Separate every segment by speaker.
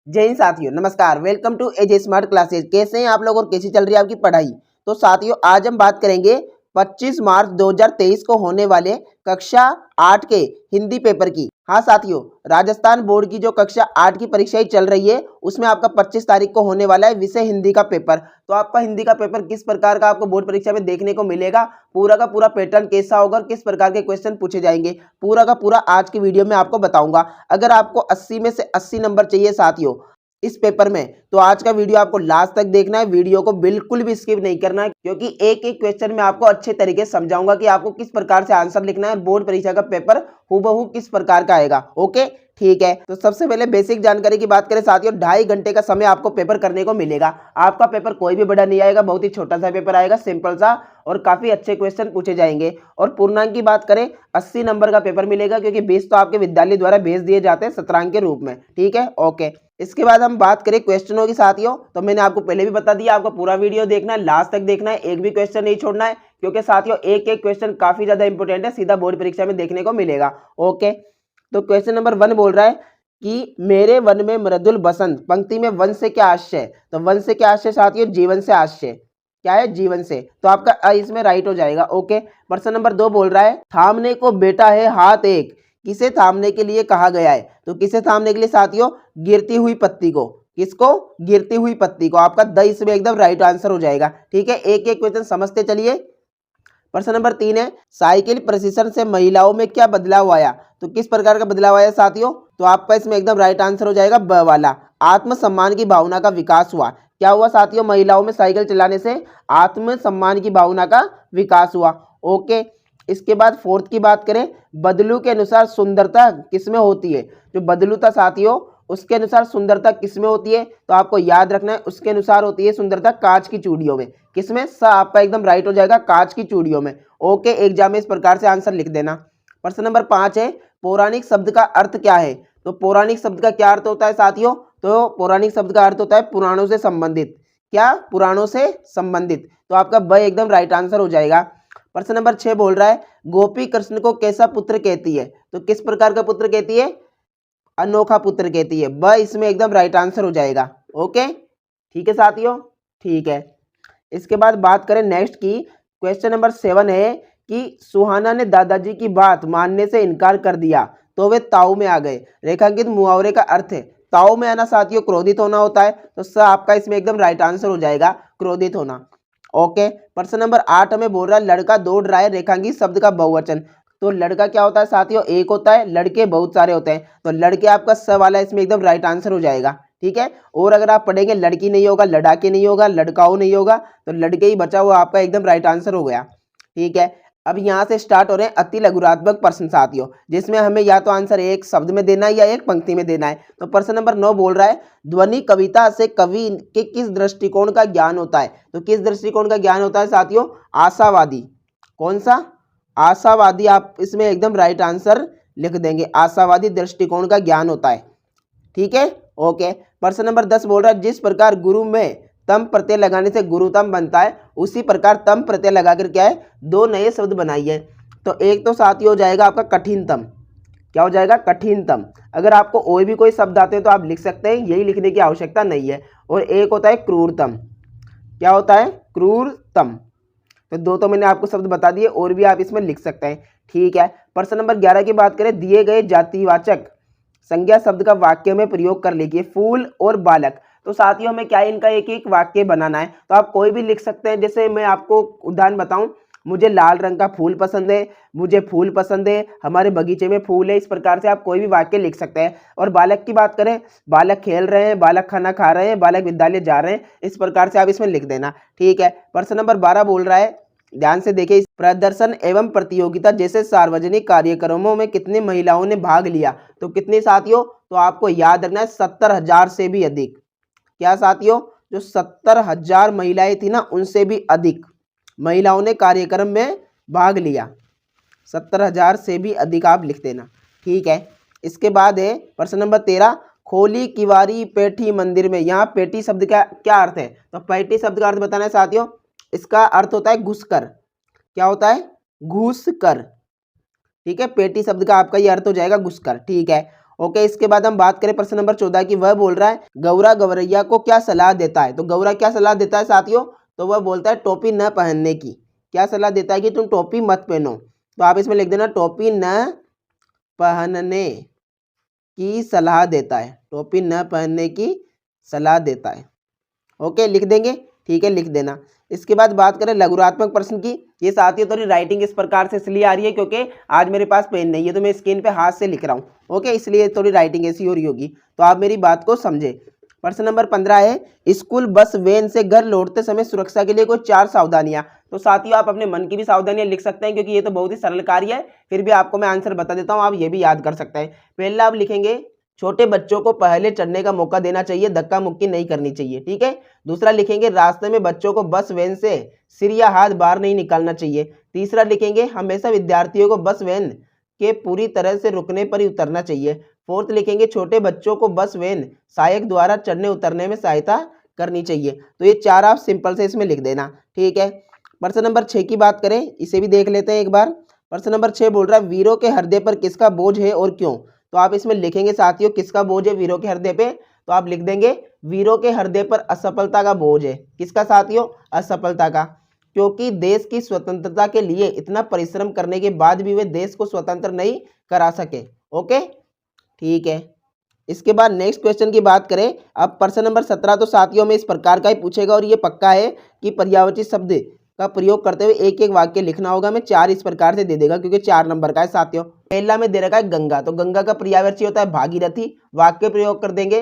Speaker 1: जय हिंद साथियों, नमस्कार। Welcome to AJ smart classes. कैसे हैं आप लोग और कैसी चल रही है आपकी पढ़ाई। तो साथियों, आज हम बात करेंगे 25 मार्च 2023 को होने वाले कक्षा 8 के हिंदी पेपर की। हाँ साथियों, राजस्थान बोर्ड की जो कक्षा 8 की परीक्षाएं चल रही है उसमें आपका 25 तारीख को होने वाला है विषय हिंदी का पेपर। तो आपका हिंदी का पेपर किस प्रकार का आपको बोर्ड परीक्षा में देखने को मिलेगा, पूरा का पूरा पैटर्न कैसा होगा और किस प्रकार के क्वेश्चन पूछे जाएंगे, पूरा का पूरा आज की वीडियो में आपको बताऊंगा। अगर आपको 80 में से 80 नंबर चाहिए साथियों इस पेपर में, तो आज का वीडियो आपको लास्ट तक देखना है। वीडियो को बिल्कुल भी स्किप नहीं करना है, क्योंकि एक एक क्वेश्चन में आपको अच्छे तरीके से समझाऊंगा कि आपको किस प्रकार से आंसर लिखना है। बोर्ड परीक्षा का पेपर हूबहू किस प्रकार का आएगा। ओके, ठीक है। तो सबसे पहले बेसिक जानकारी की बात करें साथियों, 2.5 घंटे का समय आपको पेपर करने को मिलेगा। आपका पेपर कोई भी बड़ा नहीं आएगा, बहुत ही छोटा सा पेपर आएगा, सिंपल सा, और काफी अच्छे क्वेश्चन पूछे जाएंगे। और पूर्णांक की बात करें 80 नंबर का पेपर मिलेगा, क्योंकि 20 तो आपके विद्यालय द्वारा भेज दिए जाते हैं सत्रांक के रूप में। ठीक है, ओके। इसके बाद हम बात करें क्वेश्चनों की साथियों, तो मैंने आपको पहले भी बता दिया, आपको पूरा वीडियो देखना है, लास्ट तक देखना है, एक भी क्वेश्चन नहीं छोड़ना है, क्योंकि साथियों एक एक क्वेश्चन काफी ज्यादा इंपॉर्टेंट है, सीधा बोर्ड परीक्षा में देखने को मिलेगा। ओके, तो क्वेश्चन नंबर 1 बोल रहा है कि मेरे वन में मृदुल बसंत। पंक्ति में वन से क्या आशय, तो वन से क्या आशय साथियों, जीवन से आशय। क्या है, जीवन से। तो आपका अ इसमें राइट हो जाएगा। ओके, प्रश्न नंबर 2 बोल रहा है थामने को बेटा है हाथ एक, किसे थामने के लिए कहा गया है। तो किसे थामने के लिए साथियों, गिरती हुई पत्ती को। किसको, गिरती हुई पत्ती को। आपका द इसमें एकदम राइट आंसर हो जाएगा। ठीक है, एक एक क्वेश्चन समझते चलिए। प्रश्न नंबर 3 है साइकिल प्रशिक्षण से महिलाओं में क्या बदलाव आया। तो किस प्रकार का बदलाव आया साथियों, तो आपका इसमें एकदम राइट आंसर हो जाएगा ब वाला। आत्मसम्मान की भावना का विकास हुआ। क्या हुआ साथियों, महिलाओं में साइकिल चलाने से आत्मसम्मान की भावना का विकास हुआ। ओके, इसके बाद 4th की बात करें, बदलू के अनुसार सुंदरता किसमें होती है। जो बदलू था साथियों उसके अनुसार सुंदरता किसमें होती है, तो आपको याद रखना है उसके अनुसार होती है सुंदरता कांच की चूड़ियों में। किसमें, स आपका एकदम राइट हो जाएगा, कांच की चूड़ियों में। ओके, एग्जाम में इस प्रकार से आंसर लिख देना। प्रश्न नंबर 5 है पौराणिक शब्द का अर्थ क्या है। तो पौराणिक शब्द का क्या अर्थ होता है साथियों, तो पौराणिक शब्द का अर्थ होता है पुराणों से संबंधित। क्या, पुराणों से संबंधित। तो आपका ब एकदम राइट आंसर हो जाएगा। प्रश्न नंबर 6 बोल रहा है गोपी कृष्ण को कैसा पुत्र कहती है। तो किस प्रकार का पुत्र कहती है, अनोखा पुत्र कहती है। ब इसमें एकदम राइट आंसर हो जाएगा। ओके, ठीक है साथियों, ठीक है। इसके बाद बात करें नेक्स्ट की, क्वेश्चन नंबर 7 है कि सुहाना ने दादाजी की बात मानने से इनकार कर दिया तो वे ताऊ में आ गए। रेखांकित मुहावरे का अर्थ है, ताऊ में आना साथियों क्रोधित होना होता है, तो स आपका इसमें एकदम राइट आंसर हो जाएगा, क्रोधित होना। ओके, प्रश्न नंबर 8 हमें बोल रहा है लड़का दौड़ रहा है, रेखांकित शब्द का बहुवचन। तो लड़का क्या होता है साथियों, एक होता है, लड़के बहुत सारे होते हैं, तो लड़के आपका स वाला इसमें एकदम राइट आंसर हो जाएगा। ठीक है, और अगर आप पढ़ेंगे लड़की नहीं होगा, लड़ाके नहीं होगा, लड़काऊ नहीं होगा, तो लड़के ही बचा हुआ आपका एकदम राइट आंसर हो गया। ठीक है, अब यहाँ से स्टार्ट हो रहे हैं अति लघुरात्मक प्रश्न साथियों, जिसमें हमें या तो आंसर एक शब्द में देना है या एक पंक्ति में देना है। तो प्रश्न नंबर 9 बोल रहा है ध्वनि कविता से कवि के किस दृष्टिकोण का ज्ञान होता है। तो किस दृष्टिकोण का ज्ञान होता है साथियों, आशावादी। कौन सा, आशावादी। आप इसमें एकदम राइट आंसर लिख देंगे, आशावादी दृष्टिकोण का ज्ञान होता है। ठीक है, ओके। प्रश्न नंबर 10 बोल रहा है जिस प्रकार गुरु में तम प्रत्यय लगाने से गुरुतम बनता है, उसी प्रकार तम प्रत्यय लगाकर क्या है, दो नए शब्द बनाइए। तो एक तो साथी हो जाएगा आपका कठिनतम। क्या हो जाएगा, कठिनतम। अगर आपको और भी कोई शब्द आते हैं तो आप लिख सकते हैं, यही लिखने की आवश्यकता नहीं है। और एक होता है क्रूरतम। क्या होता है, क्रूरतम। तो दो तो मैंने आपको शब्द बता दिए, और भी आप इसमें लिख सकते हैं। ठीक है, प्रश्न नंबर 11 की बात करें, दिए गए जातिवाचक संज्ञा शब्द का वाक्य में प्रयोग कर लिखिए, फूल और बालक। तो साथियों में क्या है, इनका एक एक वाक्य बनाना है, तो आप कोई भी लिख सकते हैं। जैसे मैं आपको उदाहरण बताऊं, मुझे लाल रंग का फूल पसंद है, मुझे फूल पसंद है, हमारे बगीचे में फूल है। इस प्रकार से आप कोई भी वाक्य लिख सकते हैं। और बालक की बात करें, बालक खेल रहे हैं, बालक खाना खा रहे हैं, बालक विद्यालय जा रहे हैं। इस प्रकार से आप इसमें लिख देना। ठीक है, प्रश्न नंबर 12 बोल रहा है, ध्यान से देखिए, प्रदर्शन एवं प्रतियोगिता जैसे सार्वजनिक कार्यक्रमों में कितनी महिलाओं ने भाग लिया। तो कितने साथियों, तो आपको याद रखना है 70,000 से भी अधिक। क्या साथियों, जो 70,000 महिलाएं थी ना, उनसे भी अधिक महिलाओं ने कार्यक्रम में भाग लिया। 70,000 से भी अधिक आप लिख देना। ठीक है, इसके बाद है प्रश्न नंबर 13, खोली किवारी पेठी मंदिर में। यहाँ पेठी शब्द का क्या अर्थ है, तो पेठी शब्द का अर्थ बताना है साथियों। इसका अर्थ होता है घुसकर। क्या होता है, घुसकर। ठीक है, पेटी शब्द का आपका ये अर्थ हो जाएगा घुसकर। ठीक है, ओके, इसके बाद हम बात करें प्रश्न नंबर 14 की। वह बोल रहा है गौरा गौरैया को क्या सलाह देता है। तो गौरा क्या सलाह देता है साथियों, तो वह बोलता है टोपी न पहनने की। क्या सलाह देता है कि तुम टोपी मत पहनो। तो आप इसमें लिख देना टोपी न पहनने की सलाह देता है, टोपी न पहनने की सलाह देता है। ओके, लिख देंगे, ठीक है, लिख देना। इसके बाद बात करें लघुरात्मक प्रश्न की। ये साथियों थोड़ी राइटिंग इस प्रकार से इसलिए आ रही है क्योंकि आज मेरे पास पेन नहीं है, तो मैं स्क्रीन पे हाथ से लिख रहा हूँ। ओके, इसलिए थोड़ी राइटिंग ऐसी हो रही होगी, तो आप मेरी बात को समझे। प्रश्न नंबर 15 है स्कूल बस वैन से घर लौटते समय सुरक्षा के लिए कोई 4 सावधानियां। तो साथियों आप अपने मन की भी सावधानियां लिख सकते हैं क्योंकि ये तो बहुत ही सरल कार्य है, फिर भी आपको मैं आंसर बता देता हूँ, आप ये भी याद कर सकते हैं। पहला आप लिखेंगे छोटे बच्चों को पहले चढ़ने का मौका देना चाहिए, धक्का मुक्की नहीं करनी चाहिए, ठीक है। दूसरा लिखेंगे रास्ते में बच्चों को बस वैन से सिर या हाथ बाहर नहीं निकालना चाहिए। तीसरा लिखेंगे हमेशा विद्यार्थियों को बस वैन के पूरी तरह से रुकने पर ही उतरना चाहिए। फोर्थ लिखेंगे छोटे बच्चों को बस वैन सहायक द्वारा चढ़ने उतरने में सहायता करनी चाहिए। तो ये 4 आप सिंपल से इसमें लिख देना, ठीक है। प्रश्न नंबर 6 की बात करें, इसे भी देख लेते हैं एक बार। प्रश्न नंबर 6 बोल रहा है वीरों के हृदय पर किसका बोझ है और क्यों। तो आप इसमें लिखेंगे साथियों किसका बोझ है वीरों के हृदय पे। तो आप लिख देंगे वीरों के हृदय पर असफलता का बोझ है। किसका साथियों, असफलता का, क्योंकि देश की स्वतंत्रता के लिए इतना परिश्रम करने के बाद भी वे देश को स्वतंत्र नहीं करा सके। ओके, ठीक है। इसके बाद नेक्स्ट क्वेश्चन की बात करें, अब प्रश्न नंबर 17 तो साथियों में इस प्रकार का ही पूछेगा और ये पक्का है कि पर्यायवाची शब्द का प्रयोग करते हुए एक एक वाक्य लिखना होगा। मैं 4 इस प्रकार से दे देगा क्योंकि 4 नंबर का है साथियों। पहला में दे रखा है गंगा, तो गंगा का पर्यायवाची होता है भागीरथी। वाक्य प्रयोग कर देंगे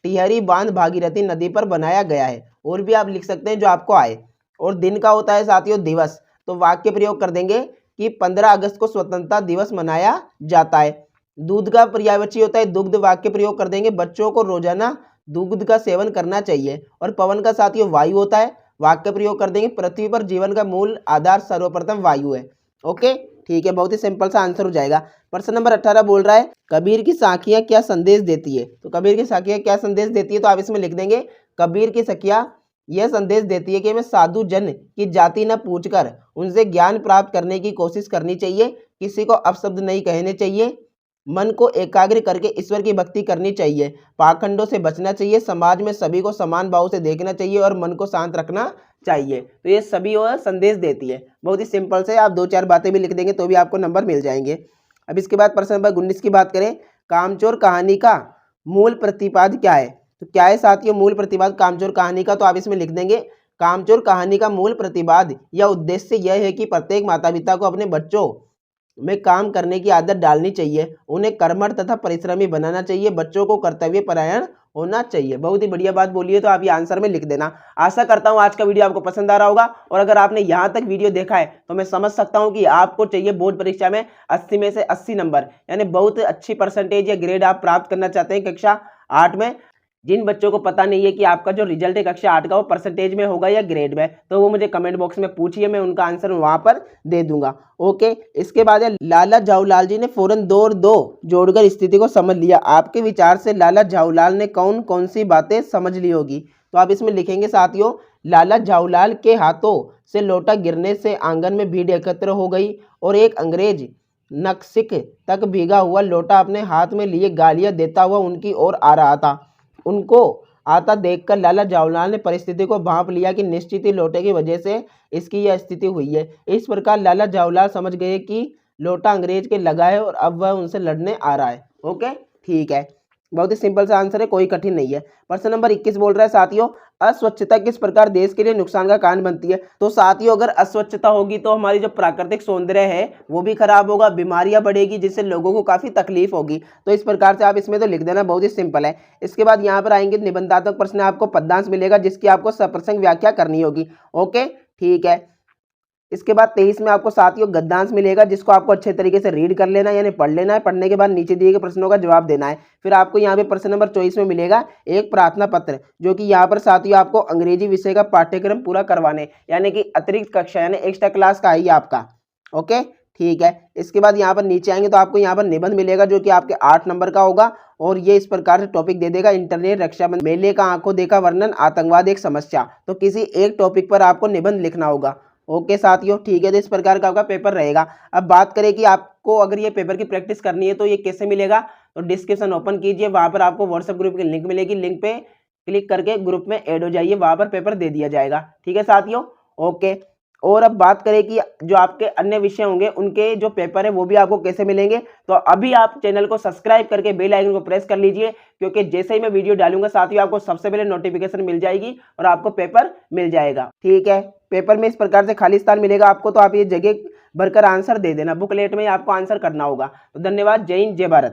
Speaker 1: टिहरी बांध भागीरथी नदी पर बनाया गया है, और भी आप लिख सकते हैं जो आपको आए। और दिन का होता है साथियों दिवस, तो वाक्य प्रयोग कर देंगे कि 15 अगस्त को स्वतंत्रता दिवस मनाया जाता है। दूध का पर्यायवाची होता है दुग्ध, वाक्य प्रयोग कर देंगे बच्चों को रोजाना दूध का सेवन करना चाहिए। और पवन का साथियों वायु होता है, वाक्य प्रयोग कर देंगे पृथ्वी पर जीवन का मूल आधार सर्वप्रथम वायु है। ओके, ठीक है, बहुत ही सिंपल सा आंसर हो जाएगा। प्रश्न नंबर 18 बोल रहा है कबीर की साखियां क्या संदेश देती है। तो कबीर की साखियां क्या संदेश देती है, तो आप इसमें लिख देंगे कबीर की सखियां यह संदेश देती है कि हमें साधु जन की जाति न पूछकर उनसे ज्ञान प्राप्त करने की कोशिश करनी चाहिए, किसी को अपशब्द नहीं कहने चाहिए, मन को एकाग्र करके ईश्वर की भक्ति करनी चाहिए, पाखंडों से बचना चाहिए, समाज में सभी को समान भाव से देखना चाहिए और मन को शांत रखना चाहिए। तो ये सभी और संदेश देती है। बहुत ही सिंपल से आप 2-4 बातें भी लिख देंगे तो भी आपको नंबर मिल जाएंगे। अब इसके बाद प्रश्न नंबर 19 की बात करें, कामचोर कहानी का मूल प्रतिपाद क्या है। तो क्या है साथियों मूल प्रतिपाद कामचोर कहानी का, तो आप इसमें लिख देंगे कामचोर कहानी का मूल प्रतिपाद या उद्देश्य यह है कि प्रत्येक माता पिता को अपने बच्चों में काम करने की आदत डालनी चाहिए, उन्हें कर्मठ तथा परिश्रमी बनाना चाहिए, बच्चों को कर्तव्य परायण होना चाहिए। बहुत ही बढ़िया बात बोली है, तो आप ये आंसर में लिख देना। आशा करता हूं आज का वीडियो आपको पसंद आ रहा होगा, और अगर आपने यहां तक वीडियो देखा है तो मैं समझ सकता हूं कि आपको चाहिए बोर्ड परीक्षा में 80 में से 80 नंबर, यानी बहुत अच्छी परसेंटेज या ग्रेड आप प्राप्त करना चाहते हैं कक्षा 8 में। जिन बच्चों को पता नहीं है कि आपका जो रिजल्ट है कक्षा 8 का वो परसेंटेज में होगा या ग्रेड में, तो वो मुझे कमेंट बॉक्स में पूछिए, मैं उनका आंसर वहां पर दे दूंगा। ओके, इसके बाद लाला झाऊलाल जी ने फौरन 2 और 2 जोड़कर स्थिति को समझ लिया। आपके विचार से लाला झाऊलाल ने कौन कौन सी बातें समझ ली होगी। तो आप इसमें लिखेंगे साथियों लाला झाऊलाल के हाथों से लोटा गिरने से आंगन में भीड़ एकत्र हो गई और एक अंग्रेज नक्सिक तक भीगा हुआ लोटा अपने हाथ में लिए गालियां देता हुआ उनकी ओर आ रहा था। उनको आता देखकर लाला झाऊलाल ने परिस्थिति को भांप लिया कि निश्चित ही लोटे की वजह से इसकी यह स्थिति हुई है। इस प्रकार लाला झाऊलाल समझ गए कि लोटा अंग्रेज के लगा है और अब वह उनसे लड़ने आ रहा है। ओके, ठीक है, बहुत ही सिंपल सा आंसर है, कोई कठिन नहीं है। प्रश्न नंबर 21 बोल रहा है साथियों अस्वच्छता किस प्रकार देश के लिए नुकसान का कारण बनती है। तो साथियों अगर अस्वच्छता होगी तो हमारी जो प्राकृतिक सौंदर्य है वो भी खराब होगा, बीमारियां बढ़ेगी, जिससे लोगों को काफी तकलीफ होगी। तो इस प्रकार से आप इसमें तो लिख देना, बहुत ही सिंपल है। इसके बाद यहाँ पर आएंगे निबंधात्मक प्रश्न, आपको पद्यांश मिलेगा जिसकी आपको सप्रसंग व्याख्या करनी होगी। ओके, ठीक है। इसके बाद 23 में आपको साथियों गद्यांश मिलेगा जिसको आपको अच्छे तरीके से रीड कर लेना है, यानी पढ़ लेना है। पढ़ने के बाद नीचे दिए गए प्रश्नों का जवाब देना है। फिर आपको यहाँ पे प्रश्न नंबर 24 में मिलेगा एक प्रार्थना पत्र, जो कि यहाँ पर साथियों आपको अंग्रेजी विषय का पाठ्यक्रम पूरा करवाने, यानी कि अतिरिक्त कक्षा यानी एक्स्ट्रा क्लास का है आपका। ओके, ठीक है। इसके बाद यहाँ पर नीचे आएंगे तो आपको यहाँ पर निबंध मिलेगा जो कि आपके 8 नंबर का होगा, और ये इस प्रकार से टॉपिक दे देगा इंटरनेट रक्षाबंधन मेले का आंखों देखा वर्णन, आतंकवाद एक समस्या। तो किसी एक टॉपिक पर आपको निबंध लिखना होगा। ओके साथियों, ठीक है, तो इस प्रकार का आपका पेपर रहेगा। अब बात करें कि आपको अगर ये पेपर की प्रैक्टिस करनी है तो ये कैसे मिलेगा। तो डिस्क्रिप्शन ओपन कीजिए, वहाँ पर आपको व्हाट्सएप ग्रुप की लिंक मिलेगी, लिंक पे क्लिक करके ग्रुप में ऐड हो जाइए, वहाँ पर पेपर दे दिया जाएगा। ठीक है साथियों, ओके। और अब बात करें कि जो आपके अन्य विषय होंगे उनके जो पेपर है वो भी आपको कैसे मिलेंगे, तो अभी आप चैनल को सब्सक्राइब करके बेल आइकन को प्रेस कर लीजिए, क्योंकि जैसे ही मैं वीडियो डालूंगा साथियों आपको सबसे पहले नोटिफिकेशन मिल जाएगी और आपको पेपर मिल जाएगा। ठीक है, पेपर में इस प्रकार से खाली स्थान मिलेगा आपको, तो आप ये जगह भरकर आंसर दे देना, बुकलेट में आपको आंसर करना होगा। तो धन्यवाद, जय हिंद, जय भारत।